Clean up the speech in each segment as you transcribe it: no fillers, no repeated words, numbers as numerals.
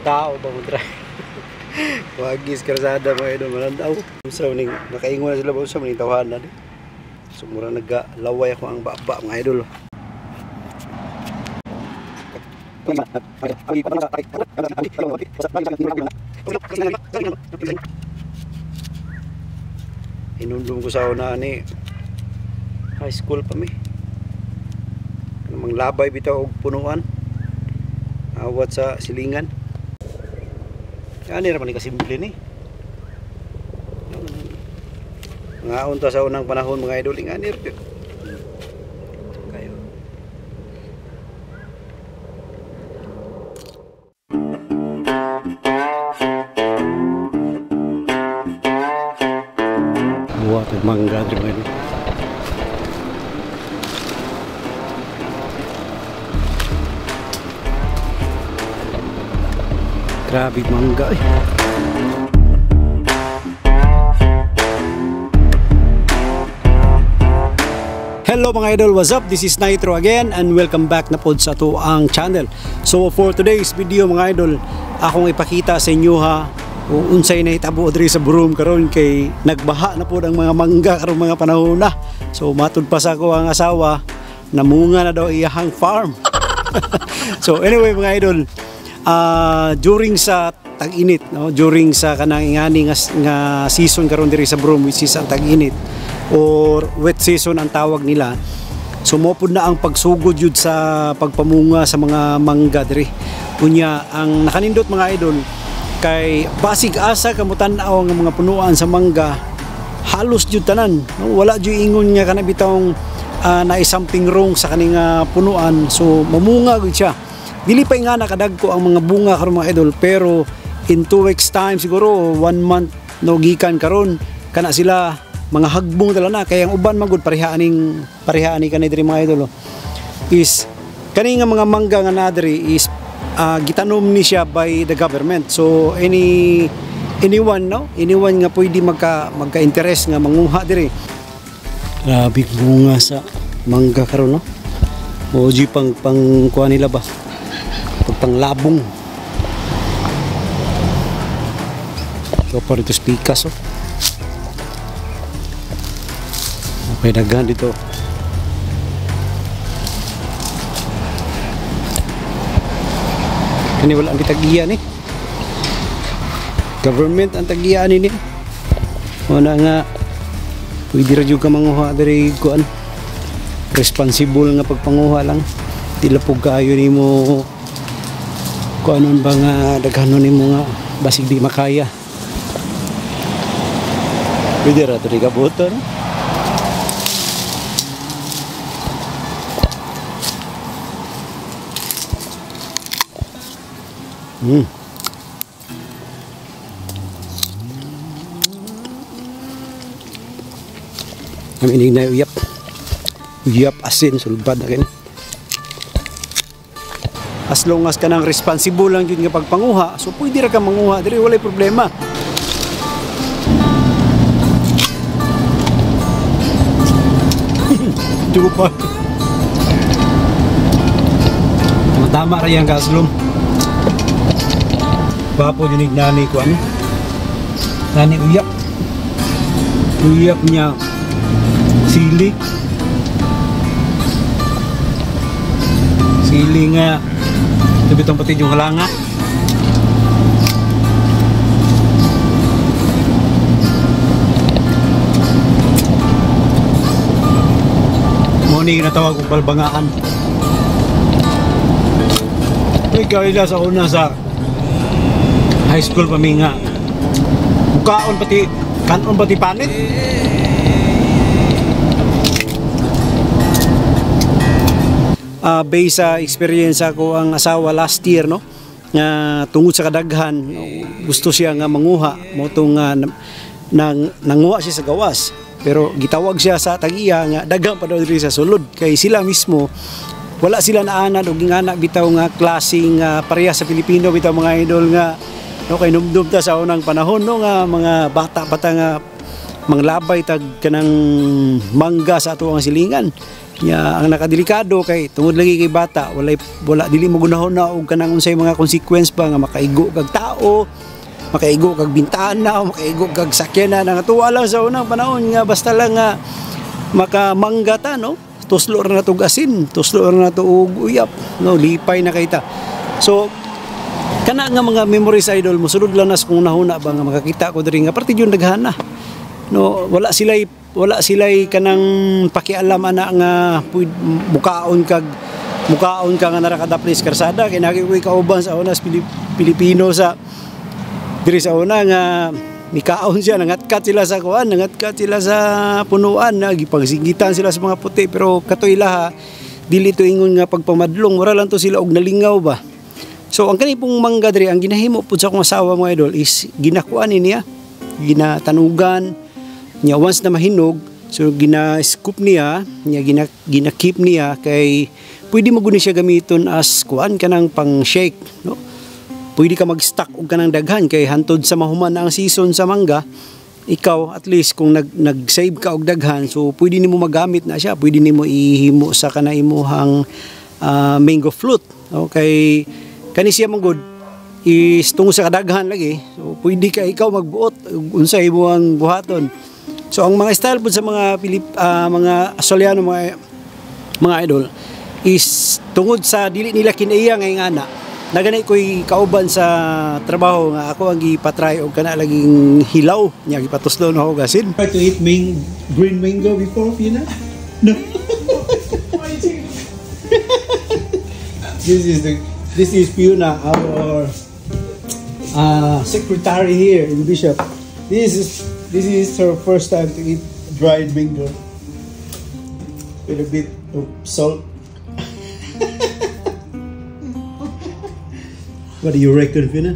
tao ba mo try. Wagis karsada mga idol malandaw. Sa ning nakaingon na sila ba sa maning tawhanan eh. So mura nagalaway ako ang baba mga idol. Inundong ko sa una ni high school pa mi. Namang labay bitaw og punuan. Awat sa silingan. Ani ra man ni kasimple ni. Nga unta sa unang panahon mga idol nga ni kayo. Buat mangga di mana. Grabe mangga eh. Hello mga idol, what's up? This is Nitro again and welcome back na pod sa to ang channel. So for today's video mga idol, akong ipakita sa inyo ha o unsay na hitabo diri sa Broome karon kay nagbaha na pod ang mga mangga karon mga panahon na. So matud pa sa ako ang asawa, namunga na daw iyahang farm. So anyway mga idol, during sa tag-init, no? During sa kanang ingani nga season karon diri sa Broome, which is ang tag-init or wet season ang tawag nila. Sumopod na ang pagsugod yun sa pagpamunga sa mga mangga diri. Unya ang nakanindot mga idol kay basig asa kamutan-aw ang mga punuan sa mangga halos jud tanan, no? Wala jud ingon nga kana bitawng na something wrong sa kaning punuan, so mamunga gud siya. Dili pa nga nakadagko ang mga bunga karon mga idol, pero in 2 weeks time siguro 1 month no gikan karon kana sila mga hagbong tala na. Kaya ang uban magud parihani kanay diri mga idol is kani nga mga mangga nga nadiri is gitanom ni siya by the government. So anyone nga pwede magka-interest nga manguha diri. Grabe bunga sa mangga karon no. Oji pang kuha nila ba? Panglabong. So para ito spikas oh. May dagan dito. Kani wala ang tagiyan eh. Government ang tagiyan ini. Wala nga pwede ra jud ka manguha diri kuan. Responsible nga pagpanguha lang. Dila pug kaayo nimo kuanon ba nga daghanon nimo nga basig di makaya. Pwede ra to di kabuto no? Kami na uyap asin sulbad na kin. As long as ka nang responsible lang yun nga pagpanguha, so pwede ra ka manguha diri, walay problema. Dugo pa. Tama ra yang kaslom. Bapo dinig nani ko ano? Nani uyap. Uyap niya sili. Sili nga bitong pati yung halanga. Muni na tawag kong balbangaan. Ikaw ila sa una sa high school paminga. Bukaon pati kanon pati panit. Based sa experience ako ang asawa last year no. Tungod sa kadaghan gusto siya nga manguha mo tong nanguha siya sa gawas. Pero gitawag siya sa tagiya nga daghang pa daw diri sa sulod kay sila mismo wala sila naanad og ingana bitaw nga klaseng pareha sa Pilipino bitaw mga idol nga no kay numdum ta sa unang panahon no nga mga bata nga manglabay tag kanang mangga sa ato ang silingan. Nya ang nakadelikado kay tungod lagi kay bata, wala dili mo gunahon na og kanang unsay mga consequence ba nga makaigo kag tao, makaigo kag bintana, o makaigo kag sakyanan. Nga tuwa lang sa unang panahon nga basta lang nga makamangga ta, no? Tuslo ra na to asin, tuslo ra na to og uyap, no? Lipay na kay ta. So kana nga mga memories idol, mosulod lang nas kung nahuna ba nga makakita ko diri nga parte yung daghana. No, wala sila'y kanang pakialam ana nga mukaon ka nga narakadaplis karsada kay nagikoy kauban sa unas Pilipino sa diri sa una nga nikaon siya, nangatkat sila sa kuan, nangatkat sila sa punuan, nagipagsingitan sila sa mga puti, pero katoy laha dili to ingon nga pagpamadlong, mura lang to sila og nalingaw ba. So ang kani pong mangga diri, ang ginahimo pud sa akong asawa mga idol is ginakuan niya, ginatanugan niya once na mahinog. So gina-scoop niya, gina-keep niya kay pwede mo guni siya gamiton as kuan kanang pang shake, no? Pwede ka mag-stock og kanang daghan kay hantod sa mahuman na ang season sa mangga, ikaw at least kung nag-save ka og daghan, so pwede nimo magamit na siya, pwede nimo ihimo sa kana imuhang mango float. Okay, kani siya mong good is tungod sa kadaghan lagi, so pwede ka ikaw magbuot unsay imo ang buhaton. So ang mga style po sa mga mga Australiano mga idol is tungod sa dili nila kinaiya nga ingana. Naganay ko'y kauban sa trabaho nga ako ang gipatry og kana laging hilaw nya gipatuslo no ako gasin. Try to eat green mango before, Fiona? No. This is Fiona, our secretary here in Bishop. This is her first time to eat dried mango with a bit of salt. What do you reckon, Fina?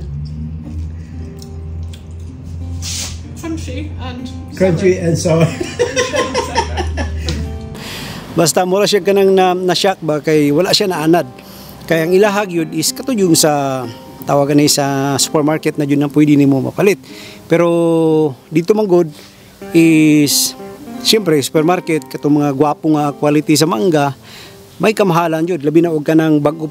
Crunchy and sour. Basta mura siya kanang na-shock ba kay wala siya naanad. Kaya ang ilahag yun is kato yung sa tawagan na sa supermarket na yun ang pwede nimo mapalit. Pero dito man good is siyempre supermarket katong mga gwapo nga quality sa mangga may kamahalan yun, labi na og kanang bago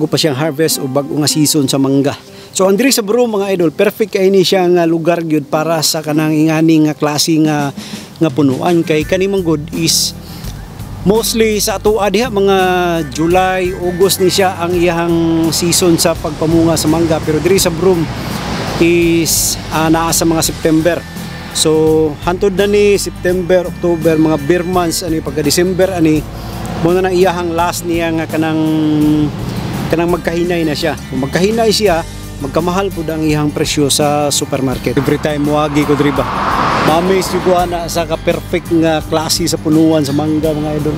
pa siyang harvest o bago nga season sa mangga. So ang diri sa Buro mga idol, perfect kay ni siya nga lugar gyud para sa kanang ingani nga klase nga punuan kay kani man good is mostly sa ato diha mga July, August ni siya ang iyang season sa pagpamunga sa mangga, pero diri sa Broome is naa sa mga September. So hantod na ni September, October, mga beer months ani pagka December ani mo na iyahang last niya nga kanang magkahinay na siya. Kung magkahinay siya, magkamahal pud ang iyang presyo sa supermarket. Every time muagi ko diri ba, ma-amaze yung kuha sa ka-perfect nga klase sa punuan sa mangga mga idol.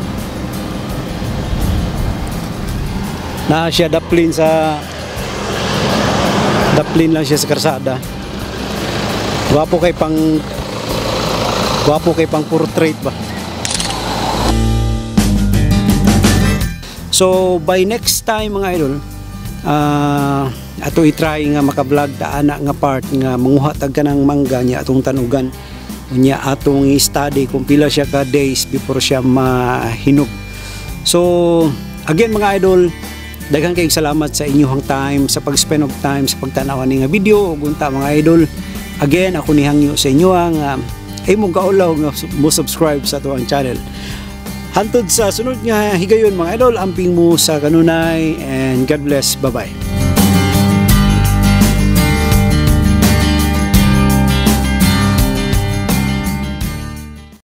Na siya daplin lang siya sa karsada. Gwapo kay pang portrait ba. So by next time mga idol, ato i-try nga maka-vlog ta ana nga part nga manguha tag kanang mangga niya atong tanugan. Unya atong i-study kung pila siya ka days before siya mahinog. So again mga idol, daghang kayong salamat sa inyong time, sa pag-spend of time sa pagtanaw ni nga video ug unta mga idol. Again ako ni hangyo sa inyo ang imong kaulaw nga mo subscribe sa ato ang channel. Hantod sa sunod nga higayon mga idol, amping mo sa kanunay and God bless. Bye bye.